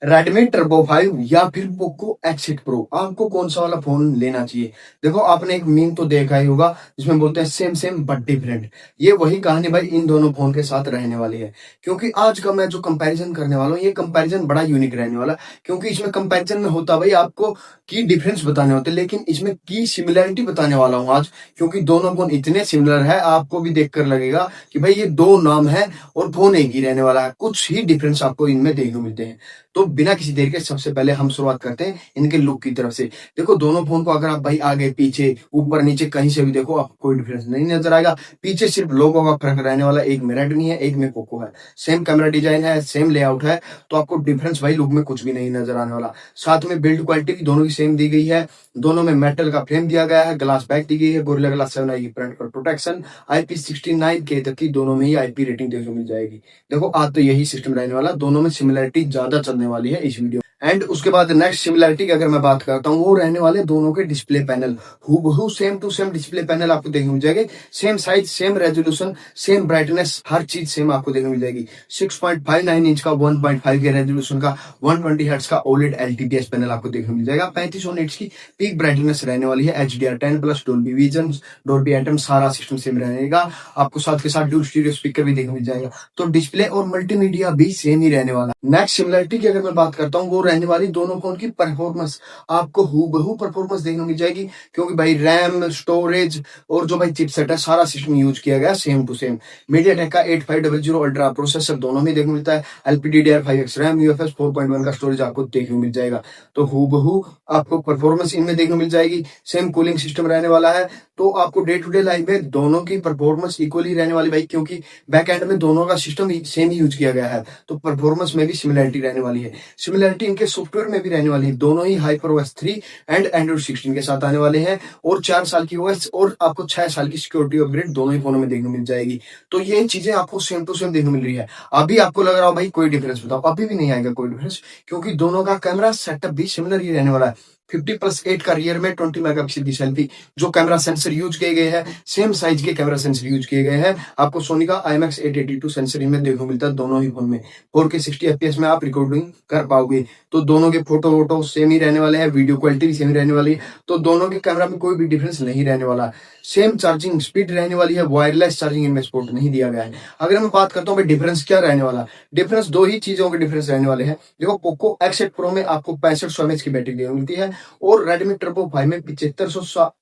Redmi turbo 5 या फिर Poco एक्स8 pro, आपको कौन सा वाला फोन लेना चाहिए? देखो, आपने एक मीम तो देखा ही होगा जिसमें बोलते हैं सेम सेम बट डिफरेंट। ये वही कहानी भाई इन दोनों फोन के साथ रहने वाली है। क्योंकि आज का मैं जो कंपैरिजन करने वाला हूँ, ये कंपैरिजन बड़ा यूनिक रहने वाला। क्योंकि इसमें कंपैरिजन में होता भाई आपको की डिफरेंस बताने होते, लेकिन इसमें की सिमिलैरिटी बताने वाला हूँ आज। क्योंकि दोनों फोन इतने सिमिलर है, आपको भी देखकर लगेगा कि भाई ये दो नाम है और फोन एक ही रहने वाला है। कुछ ही डिफरेंस आपको इनमें देखने को मिलते हैं। तो बिना किसी देर के सबसे पहले हम शुरुआत करते हैं इनके लुक की तरफ से। देखो, दोनों फोन को अगर आप भाई आगे पीछे ऊपर नीचे कहीं से भी देखो, आपको कोई डिफरेंस नहीं नजर आएगा। पीछे सिर्फ लोगों का फर्क रहने वाला, एक में रेडमी है, एक में पोको है। सेम कैमरा डिजाइन है, सेम लेआउट है, तो आपको डिफरेंस भाई लुक में कुछ भी नहीं नजर आने वाला। साथ में बिल्ड क्वालिटी भी दोनों की सेम दी गई है। दोनों में मेटल का फ्रेम दिया गया है, ग्लास बैक दी गई है, गोरिल्ला ग्लास 7 आएगी फ्रंट पर प्रोटेक्शन। IP69 के तक की दोनों में ही IP रेटिंग देखने को मिल जाएगी। देखो, आज तो यही सिस्टम रहने वाला, दोनों में सिमिलरिटी ज्यादा चलने वाली है इस वीडियो। एंड उसके बाद नेक्स्ट सिमिलरिटी की अगर मैं बात करता हूँ, वो रहने वाले दोनों के डिस्प्ले पैनल। हूबहू same to same display panel आपको देखने मिल जाएंगे। Same size, same resolution, same brightness, हर चीज सेम आपको देखने मिल जाएगी। 6.59 इंच का 1.5 के रेजोल्यूशन का 120 हर्ट्ज का ओलेड LTPS पैनल आपको देखने मिल जाएगा। 3500 निट्स की पीक ब्राइटनेस रहने वाली है। HDR10 plus, Dolby vision, Dolby atom, सारा सिस्टम सेम रहेगा। आपको साथ के साथ ड्यूल स्टीरियो स्पीकर भी देखने मिल जाएगा। तो डिस्प्ले और मल्टीमीडिया भी सेम ही रहने वाला। नेक्स्ट सिमिलरिटी की अगर मैं बात करता हूँ, वो रहने वाली दोनों फोन की परफॉर्मेंस। आपको हूबहू परफॉर्मेंस देखने को मिल जाएगी। क्योंकि भाई रैम, स्टोरेज और जो भाई चिपसेट है, सारा सिस्टम यूज किया गया सेम टू सेम। मीडियाटेक का 8500 अल्ट्रा प्रोसेसर दोनों में देखने को मिलता है। LPDDR5X रैम, UFS 4.1 का स्टोरेज आपको देखने को मिल जाएगा। तो हूबहू आपको परफॉर्मेंस इनमें देखने को मिल जाएगी। सेम कूलिंग सिस्टम रहने वाला है। तो आपको डे टू डे लाइफ में दोनों की परफॉर्मेंस इक्वली रहने वाली भाई, क्योंकि बैक एंड में दोनों का सिस्टम सेम ही यूज किया गया है। तो परफॉर्मेंस में भी सिमिलरिटी रहने वाली है। सिमिलरिटी इनके सॉफ्टवेयर में भी रहने वाली है। दोनों ही HyperOS 3 एंड Android 16 के साथ आने वाले हैं। और 4 साल की OS और आपको 6 साल की सिक्योरिटी अपग्रेड दोनों ही फोनों में देखने को मिल जाएगी। तो ये चीजें आपको सेम टू सेम देखने को मिल रही है। अभी आपको लग रहा हो भाई कोई डिफरेंस बताओ, अभी भी नहीं आएगा कोई डिफरेंस। क्योंकि दोनों का कैमरा सेटअप भी सिमिलर ही रहने वाला है। 50+8 का रियर में, 20 मेगापिक्सल की सेल्फी, जो कैमरा सेंसर यूज किए गए हैं सेम साइज के कैमरा सेंसर यूज किए गए हैं। आपको सोनी का IMX 882 सेंसर इनमें देखने को मिलता है दोनों ही फोन में। 4K 60 FPS में आप रिकॉर्डिंग कर पाओगे। तो दोनों के फोटो वोटो सेम ही रहने वाले हैं, वीडियो क्वालिटी भी सेम ही रहने वाली है। तो दोनों के कैमरा में कोई भी डिफरेंस नहीं रहने वाला। सेम चार्जिंग स्पीड रहने वाली है, वायरलेस चार्जिंग इनमें सपोर्ट नहीं दिया गया है। अगर मैं बात करता हूँ भाई डिफरेंस क्या रहने वाला, डिफरेंस दो ही चीजों के डिफरेंस रहने वाले हैं। देखो, पोको X8 प्रो में आपको 6500 mAh की बैटरी देखने को मिलती है। और रेडमी टर्बो 5 में 7500,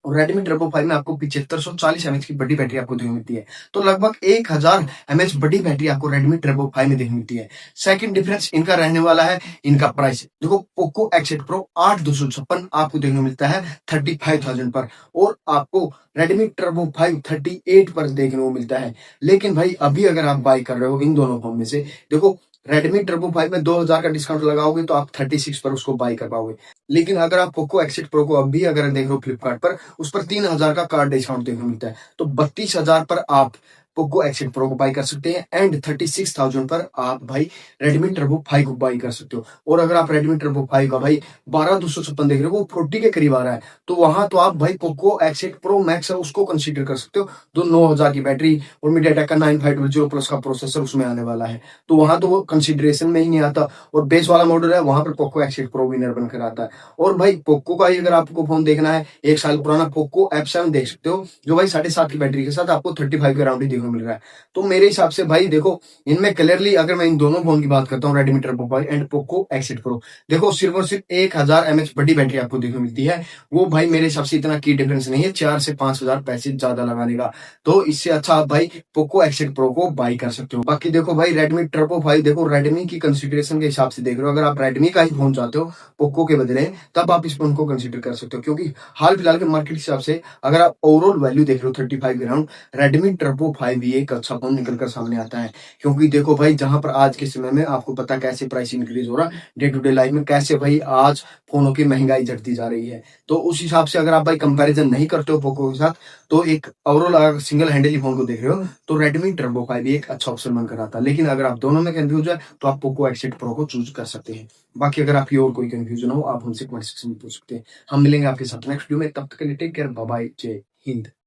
और रेडमी टर्बो 5 में आपको 7540 mAh की बड़ी बैटरी आपको देखने मिलती है। तो लगभग 1000 mAh बड़ी बैटरी आपको रेडमी टर्बो 5 में देखने मिलती है। सेकंड डिफरेंस इनका रहने वाला है इनका प्राइस। देखो, पोको X8 प्रो 8256 आपको देखने को मिलता है 35,000 पर, और आपको रेडमी टर्बो 5 38 पर देखने को मिलता है। लेकिन भाई अभी अगर आप बाय कर रहे हो इन दोनों फोन में से, देखो रेडमी टर्बो 5 में 2000 का डिस्काउंट लगाओगे तो आप 36 पर उसको बाय कर पाओगे। लेकिन अगर आप पोको X8 प्रो को अभी अगर देख रहे हो फ्लिपकार्ट पर, उस पर 3000 का कार्ड डिस्काउंट देखने को मिलता है। तो 32,000 पर आप पोको X8 प्रो को बाय कर सकते हैं। एंड 36,000 पर आप भाई रेडमी टर्बो 5 को बाय कर सकते हो। और अगर आप रेडमी टर्बो 5 का भाई 12256 देख रहे हो, वो 40 के करीब आ रहा है, तो वहां तो आप भाई पोको X8 प्रो मैक्स है उसको कंसीडर कर सकते हो। जो 9000 की बैटरी और मीडियाटेक का 9500 प्लस का प्रोसेसर उसमें आने वाला है, तो वहां तो वो कंसिडरेशन में ही नहीं आता। और बेस वाला मॉडल है, वहां पर पोको X8 प्रो विनर बनकर आता है। और भाई पोको का ही अगर आपको फोन देखना है, 1 साल पुराना पोको F7 देख सकते हो, जो भाई 7.5 की बैटरी के साथ आपको 35 के राउंड ही देखने को मिल रहा है। तो मेरे हिसाब से भाई देखो, इनमें क्लियरली अगर मैं इन दोनों फोन की बात करता हूँ, Redmi turbo 5 and Poco X8 pro, देखो सिर्फ और सिर्फ 1000 mAh बड़ी बैटरी आपको देखने को मिलती है। वो भाई मेरे हिसाब से इतना की डिफरेंस नहीं है 4 से 5000 पैसे ज्यादा लगाने का। तो इससे अच्छा आप भाई पोको X8 प्रो को बाई कर सकते हो। बाकी देखो भाई रेडमी टर्बो 5, देखो रेडमी की कंसिडरेशन के हिसाब से देख रहे हो, अगर आप रेडमी का ही फोन चाहते हो पोको के बदले, तब आप इस फोन को कंसिडर कर सकते हो। क्योंकि हाल फिलहाल के मार्केट हिसाब से अगर आप ओवरऑल वैल्यू देख रहे हो 35 के राउंड, रेडमी टर्बो 5 भी एक अच्छा फोन निकल कर सामने आता है। क्योंकि देखो भाई, जहां पर आज के समय में आपको पता कैसे प्राइस इंक्रीज हो रहा है डे टू डे लाइफ में, कैसे भाई आज फोनों की महंगाई बढ़ती जा रही है। तो उस हिसाब से अगर आप भाई कंपैरिजन नहीं करते हो पोको के साथ, तो एक ओवरऑल अगर सिंगल हैंडल फोन को देख रहे हो, तो रेडमी टर्बो 5 भी एक अच्छा ऑप्शन बनकर आता है। लेकिन अगर आप दोनों में कंफ्यूज है, तो आप पोको X8 प्रो को चूज कर सकते हैं। बाकी अगर आपकी और कोई कंफ्यूजन हो, आप हमसे कमेंट सेक्शन में पूछ सकते हैं। हम मिलेंगे आपके साथ नेक्स्ट वीडियो में, तब तक के लिए टेक केयर, बाय बाय, जय हिंद।